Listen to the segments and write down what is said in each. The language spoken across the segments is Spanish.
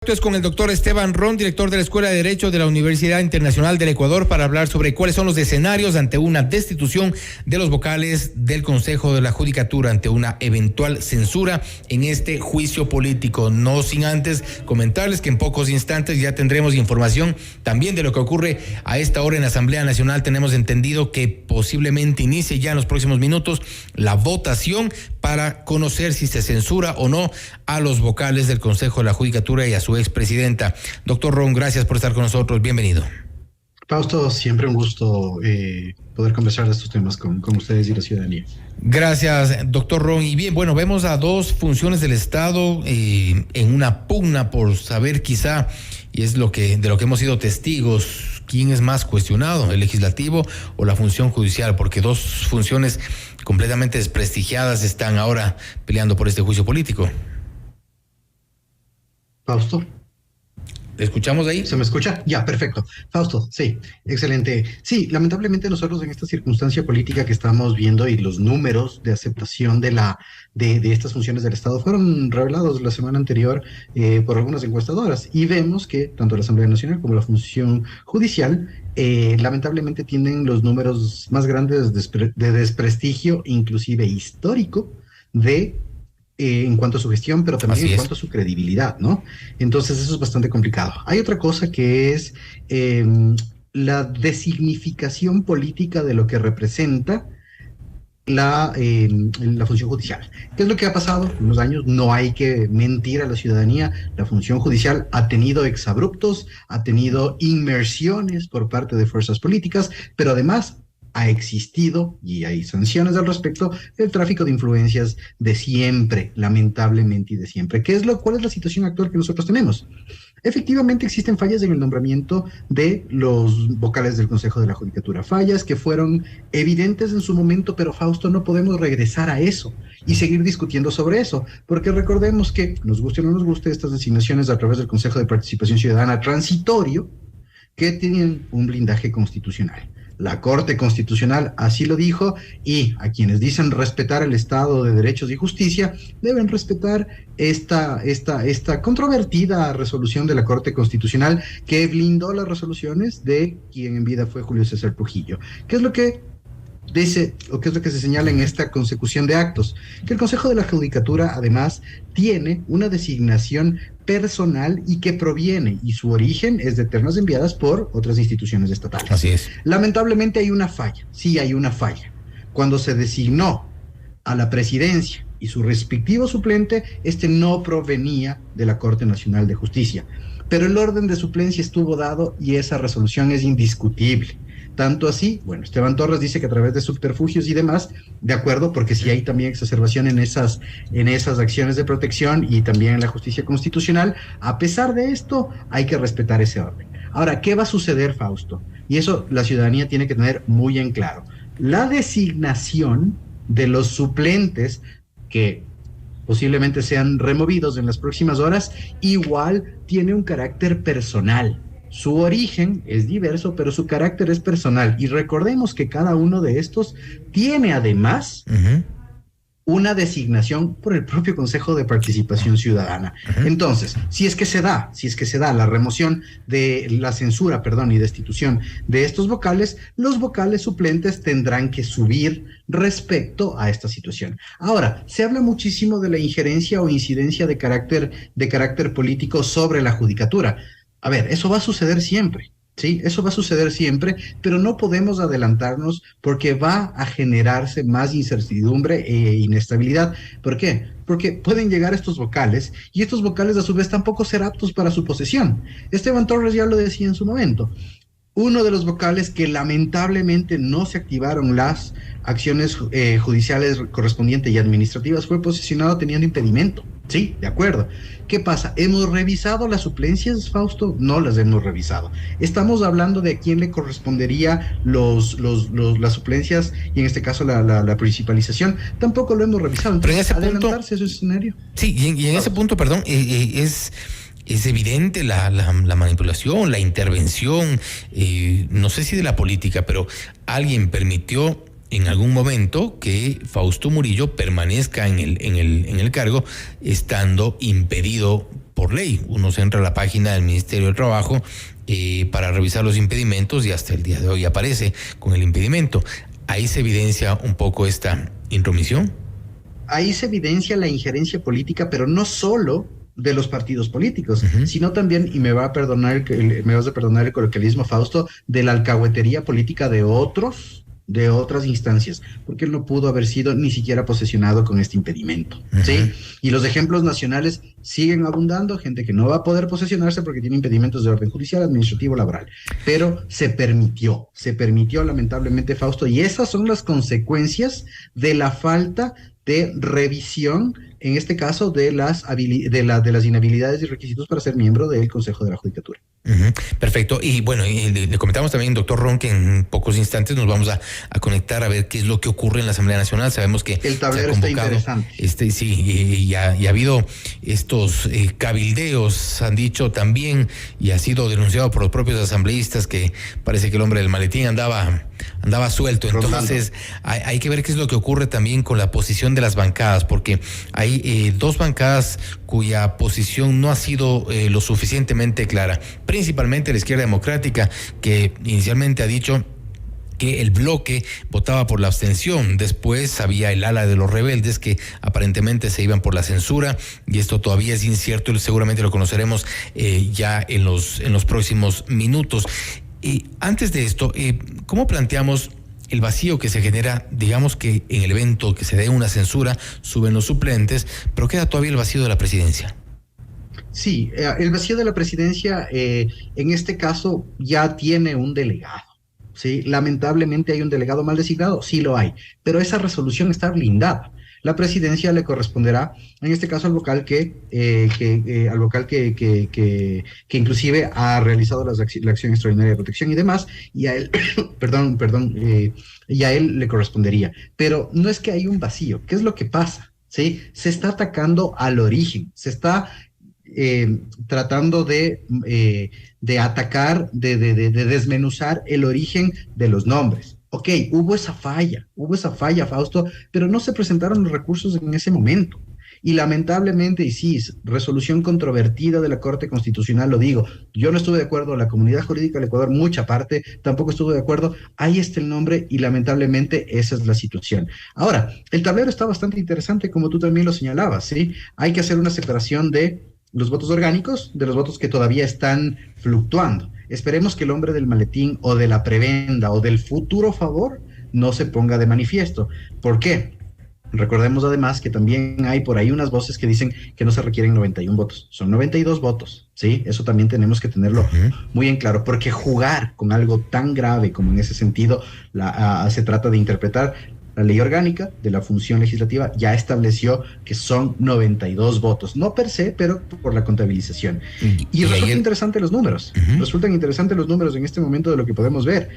Esto es con el doctor Esteban Ron, director de la Escuela de Derecho de la Universidad Internacional del Ecuador, para hablar sobre cuáles son los escenarios ante una destitución de los vocales del Consejo de la Judicatura ante una eventual censura en este juicio político. No sin antes comentarles que en pocos instantes ya tendremos información también de lo que ocurre a esta hora en la Asamblea Nacional. Tenemos entendido que posiblemente inicie ya en los próximos minutos la votación para conocer si se censura o no a los vocales del Consejo de la Judicatura y a su expresidenta. Doctor Ron, gracias por estar con nosotros. Bienvenido. Fausto, siempre un gusto poder conversar de estos temas con ustedes y la ciudadanía. Gracias, doctor Ron. Y bien, bueno, vemos a dos funciones del Estado en una pugna por saber quizá, y es de lo que hemos sido testigos, quién es más cuestionado, el legislativo o la función judicial, porque dos funciones completamente desprestigiadas están ahora peleando por este juicio político. Fausto. ¿Te escuchamos ahí? ¿Se me escucha? Ya, perfecto. Fausto, sí, excelente. Sí, lamentablemente nosotros en esta circunstancia política que estamos viendo y los números de aceptación de estas funciones del Estado fueron revelados la semana anterior por algunas encuestadoras, y vemos que tanto la Asamblea Nacional como la función judicial lamentablemente tienen los números más grandes de desprestigio, inclusive histórico, en cuanto a su gestión, pero también en cuanto a su credibilidad, ¿no? Entonces eso es bastante complicado. Hay otra cosa que es la designificación política de lo que representa la función judicial. ¿Qué es lo que ha pasado en los años? No hay que mentir a la ciudadanía. La función judicial ha tenido exabruptos, ha tenido inmersiones por parte de fuerzas políticas, pero además ha existido, y hay sanciones al respecto, el tráfico de influencias de siempre, lamentablemente, y de siempre. ¿Cuál es la situación actual que nosotros tenemos? Efectivamente existen fallas en el nombramiento de los vocales del Consejo de la Judicatura, fallas que fueron evidentes en su momento, pero Fausto, no podemos regresar a eso y seguir discutiendo sobre eso, porque recordemos que, nos guste o no nos guste, estas designaciones a través del Consejo de Participación Ciudadana transitorio, que tienen un blindaje constitucional. La Corte Constitucional así lo dijo, y a quienes dicen respetar el Estado de Derechos y Justicia deben respetar esta controvertida resolución de la Corte Constitucional que blindó las resoluciones de quien en vida fue Julio César Trujillo. ¿Qué es lo que dice, o qué es lo que se señala en esta consecución de actos? Que el Consejo de la Judicatura además tiene una designación personal y que proviene, y su origen es de ternas enviadas por otras instituciones estatales. Así es. Lamentablemente hay una falla, sí hay una falla. Cuando se designó a la presidencia y su respectivo suplente, no provenía de la Corte Nacional de Justicia, pero el orden de suplencia estuvo dado y esa resolución es indiscutible. Tanto así, bueno, Esteban Torres dice que a través de subterfugios y demás, de acuerdo, porque sí hay también exacerbación en esas acciones de protección y también en la justicia constitucional. A pesar de esto, hay que respetar ese orden. Ahora, ¿qué va a suceder, Fausto? Y eso la ciudadanía tiene que tener muy en claro. La designación de los suplentes que posiblemente sean removidos en las próximas horas, igual tiene un carácter personal. Su origen es diverso, pero su carácter es personal. Y recordemos que cada uno de estos tiene además una designación por el propio Consejo de Participación Ciudadana. Entonces, si es que se da la remoción de la censura, y destitución de estos vocales, los vocales suplentes tendrán que subir respecto a esta situación. Ahora, se habla muchísimo de la injerencia o incidencia de carácter político sobre la judicatura. A ver, eso va a suceder siempre, ¿sí? Eso va a suceder siempre, pero no podemos adelantarnos porque va a generarse más incertidumbre e inestabilidad. ¿Por qué? Porque pueden llegar estos vocales y estos vocales a su vez tampoco ser aptos para su posesión. Esteban Torres ya lo decía en su momento. Uno de los vocales que lamentablemente no se activaron las acciones judiciales correspondientes y administrativas fue posesionado teniendo impedimento. Sí, de acuerdo. ¿Qué pasa? ¿Hemos revisado las suplencias, Fausto? No las hemos revisado. Estamos hablando de a quién le correspondería las suplencias y en este caso la principalización. Tampoco lo hemos revisado. Entonces, pero en ese adelantarse punto, a ese escenario. Sí, y en ese punto, perdón, es evidente la manipulación, la intervención, no sé si de la política, pero alguien permitió en algún momento que Fausto Murillo permanezca en el cargo, estando impedido por ley. Uno se entra a la página del Ministerio del Trabajo para revisar los impedimentos y hasta el día de hoy aparece con el impedimento. Ahí se evidencia un poco esta intromisión. Ahí se evidencia la injerencia política, pero no solo de los partidos políticos, sino también, y me vas a perdonar el coloquialismo, Fausto, de la alcahuetería política de otras instancias, porque él no pudo haber sido ni siquiera posesionado con este impedimento, ¿sí? Y los ejemplos nacionales siguen abundando, gente que no va a poder posesionarse porque tiene impedimentos de orden judicial, administrativo, laboral, pero se permitió lamentablemente, Fausto, y esas son las consecuencias de la falta de revisión, en este caso, de las inhabilidades y requisitos para ser miembro del Consejo de la Judicatura. Perfecto. Y bueno, le comentamos también, doctor Ron, que en pocos instantes nos vamos a conectar a ver qué es lo que ocurre en la Asamblea Nacional. Sabemos que el tablero está interesante. Sí, y ha habido estos cabildeos, han dicho también, y ha sido denunciado por los propios asambleístas que parece que el hombre del maletín andaba suelto. Entonces, hay que ver qué es lo que ocurre también con la posición de las bancadas, porque hay dos bancadas cuya posición no ha sido lo suficientemente clara, principalmente la Izquierda Democrática, que inicialmente ha dicho que el bloque votaba por la abstención. Después había el ala de los rebeldes que aparentemente se iban por la censura, y esto todavía es incierto y seguramente lo conoceremos ya en los próximos minutos. Y antes de esto, ¿cómo planteamos el vacío que se genera? Digamos que en el evento que se dé una censura, suben los suplentes, pero queda todavía el vacío de la presidencia. Sí, el vacío de la presidencia en este caso ya tiene un delegado. Sí, lamentablemente hay un delegado mal designado, sí lo hay, pero esa resolución está blindada. La presidencia le corresponderá, en este caso, al vocal que inclusive ha realizado la acción extraordinaria de protección y demás, y a él, y a él le correspondería. Pero no es que hay un vacío. ¿Qué es lo que pasa? ¿Sí? Se está atacando al origen, se está tratando de atacar, de desmenuzar el origen de los nombres. Ok, hubo esa falla, Fausto, pero no se presentaron los recursos en ese momento. Y lamentablemente, y sí, resolución controvertida de la Corte Constitucional, lo digo, yo no estuve de acuerdo, la comunidad jurídica del Ecuador, mucha parte, tampoco estuvo de acuerdo, ahí está el nombre y lamentablemente esa es la situación. Ahora, el tablero está bastante interesante, como tú también lo señalabas, ¿sí? Hay que hacer una separación de los votos orgánicos de los votos que todavía están fluctuando. Esperemos que el hombre del maletín o de la prebenda o del futuro favor no se ponga de manifiesto. ¿Por qué? Recordemos además que también hay por ahí unas voces que dicen que no se requieren 91 votos. Son 92 votos, ¿sí? Eso también tenemos que tenerlo muy en claro, porque jugar con algo tan grave como en ese sentido se trata de interpretar. La ley orgánica de la función legislativa ya estableció que son 92 votos, no per se, pero por la contabilización. Y resulta interesante los números. Resultan interesantes los números en este momento de lo que podemos ver.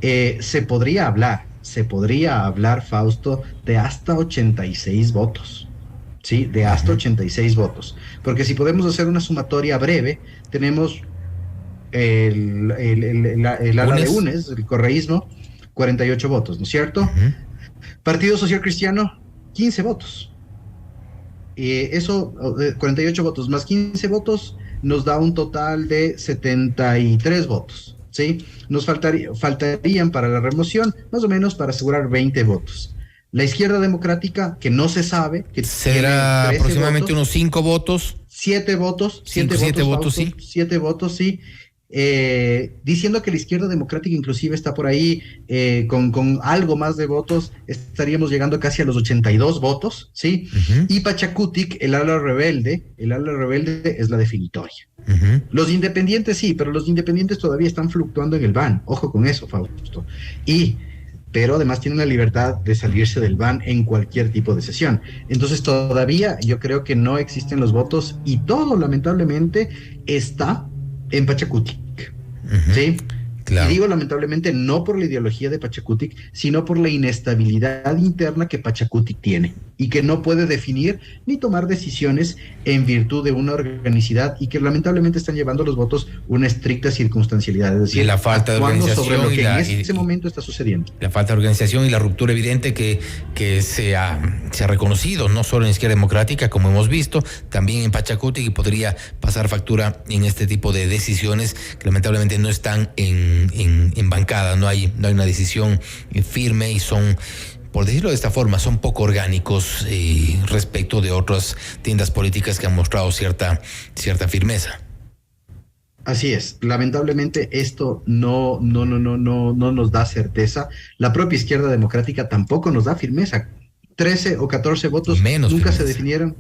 Se podría hablar, Fausto, de hasta 86 votos. Sí, de hasta 86 votos. Porque si podemos hacer una sumatoria breve, tenemos el ala de UNES, el correísmo, 48 votos, ¿no es cierto? Partido Social Cristiano, 15 votos. Eso, 48 votos más 15 votos, nos da un total de 73 votos, ¿sí? Nos faltarían para la remoción, más o menos para asegurar 20 votos. La Izquierda Democrática, que no se sabe, que será aproximadamente unos 5 votos. 7 votos. 7 votos, sí. 7 votos, sí. Diciendo que la Izquierda Democrática inclusive está por ahí con algo más de votos, estaríamos llegando casi a los 82 votos, ¿sí? Y Pachacutic, el ala rebelde es la definitoria. Los independientes sí, pero los independientes todavía están fluctuando en el ban, ojo con eso, Fausto. Pero además tienen la libertad de salirse del ban en cualquier tipo de sesión. Entonces todavía yo creo que no existen los votos y todo lamentablemente está en Pachacutic, ¿sí? Claro. Y digo lamentablemente no por la ideología de Pachacutic, sino por la inestabilidad interna que Pachacutic tiene. y que no puede definir ni tomar decisiones en virtud de una organicidad y que lamentablemente están llevando los votos una estricta circunstancialidad, es decir, la falta de organización sobre lo que en ese momento está sucediendo. La falta de organización y la ruptura evidente que se ha reconocido, no solo en Izquierda Democrática, como hemos visto, también en Pachacuti, que podría pasar factura en este tipo de decisiones que lamentablemente no están en bancada, no hay una decisión firme y son, por decirlo de esta forma, son poco orgánicos respecto de otras tiendas políticas que han mostrado cierta firmeza. Así es, lamentablemente esto no nos da certeza. La propia Izquierda Democrática tampoco nos da firmeza. 13 o 14 votos menos nunca firmeza. Se definieron.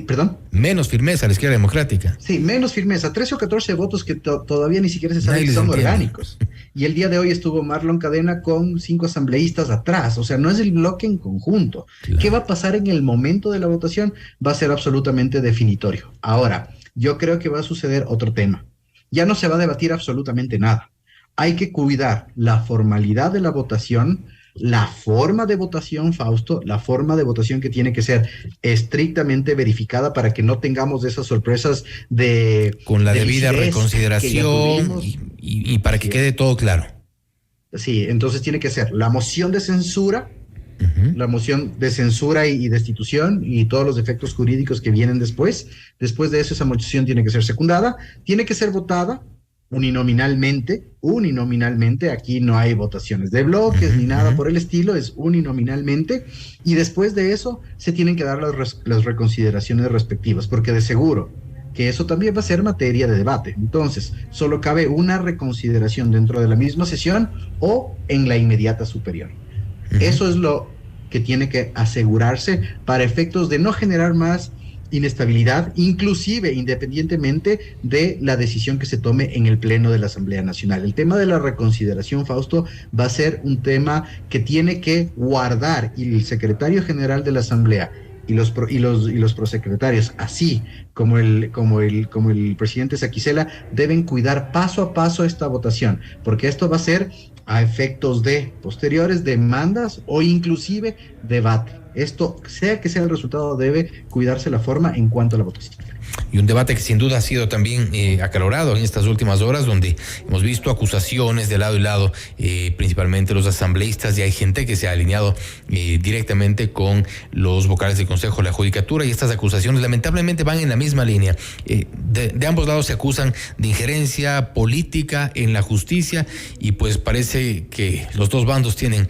¿Perdón? Menos firmeza la Izquierda Democrática. Sí, menos firmeza. 13 o 14 votos que todavía ni siquiera se sabe que son orgánicos. Y el día de hoy estuvo Marlon Cadena con 5 asambleístas atrás. O sea, no es el bloque en conjunto. Claro. ¿Qué va a pasar en el momento de la votación? Va a ser absolutamente definitorio. Ahora, yo creo que va a suceder otro tema. Ya no se va a debatir absolutamente nada. Hay que cuidar la formalidad de la votación, la forma de votación, Fausto, la forma de votación que tiene que ser estrictamente verificada para que no tengamos esas sorpresas de... Con la debida reconsideración y para que quede todo claro. Sí, entonces tiene que ser la moción de censura, la moción de censura y destitución y todos los efectos jurídicos que vienen después. Después de eso, esa moción tiene que ser secundada, tiene que ser votada uninominalmente. Aquí no hay votaciones de bloques ni nada por el estilo, es uninominalmente. Y después de eso se tienen que dar las reconsideraciones respectivas, porque de seguro que eso también va a ser materia de debate. Entonces, solo cabe una reconsideración dentro de la misma sesión o en la inmediata superior. Eso es lo que tiene que asegurarse para efectos de no generar más inestabilidad, inclusive independientemente de la decisión que se tome en el Pleno de la Asamblea Nacional. El tema de la reconsideración, Fausto, va a ser un tema que tiene que guardar, y el secretario general de la Asamblea y los prosecretarios, así como el presidente Saquicela, deben cuidar paso a paso esta votación, porque esto va a ser a efectos de posteriores demandas o inclusive debate. Esto, sea que sea el resultado, debe cuidarse la forma en cuanto a la votación. Y un debate que sin duda ha sido también acalorado en estas últimas horas, donde hemos visto acusaciones de lado y lado, principalmente los asambleístas, y hay gente que se ha alineado directamente con los vocales del Consejo de la Judicatura, y estas acusaciones lamentablemente van en la misma línea. De ambos lados se acusan de injerencia política en la justicia, y pues parece que los dos bandos tienen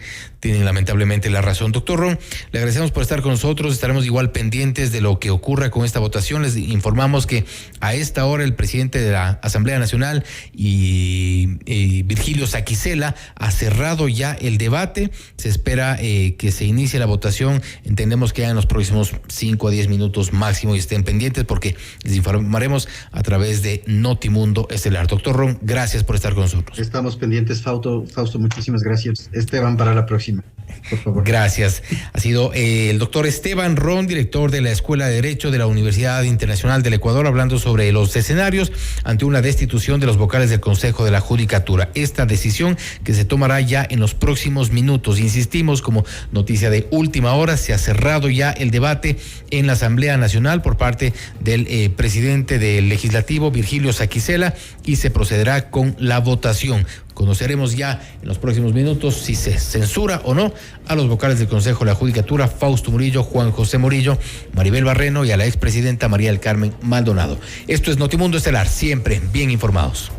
lamentablemente la razón. Doctor Ron, le agradecemos por estar con nosotros. Estaremos igual pendientes de lo que ocurra con esta votación. Les informamos que a esta hora el presidente de la Asamblea Nacional y Virgilio Saquicela ha cerrado ya el debate. Se espera que se inicie la votación. Entendemos que ya en los próximos 5 a 10 minutos máximo, y estén pendientes porque les informaremos a través de Notimundo Estelar. Doctor Ron, gracias por estar con nosotros. Estamos pendientes, Fausto, muchísimas gracias. Esteban, para la próxima, por favor. Gracias. Ha sido el doctor Esteban Ron, director de la Escuela de Derecho de la Universidad Internacional del Ecuador, hablando sobre los escenarios ante una destitución de los vocales del Consejo de la Judicatura. Esta decisión que se tomará ya en los próximos minutos. Insistimos, como noticia de última hora, se ha cerrado ya el debate en la Asamblea Nacional por parte del presidente del Legislativo, Virgilio Saquicela, y se procederá con la votación. Conoceremos ya en los próximos minutos si se censura o no a los vocales del Consejo de la Judicatura, Fausto Murillo, Juan José Murillo, Maribel Barreno, y a la expresidenta María del Carmen Maldonado. Esto es Notimundo Estelar, siempre bien informados.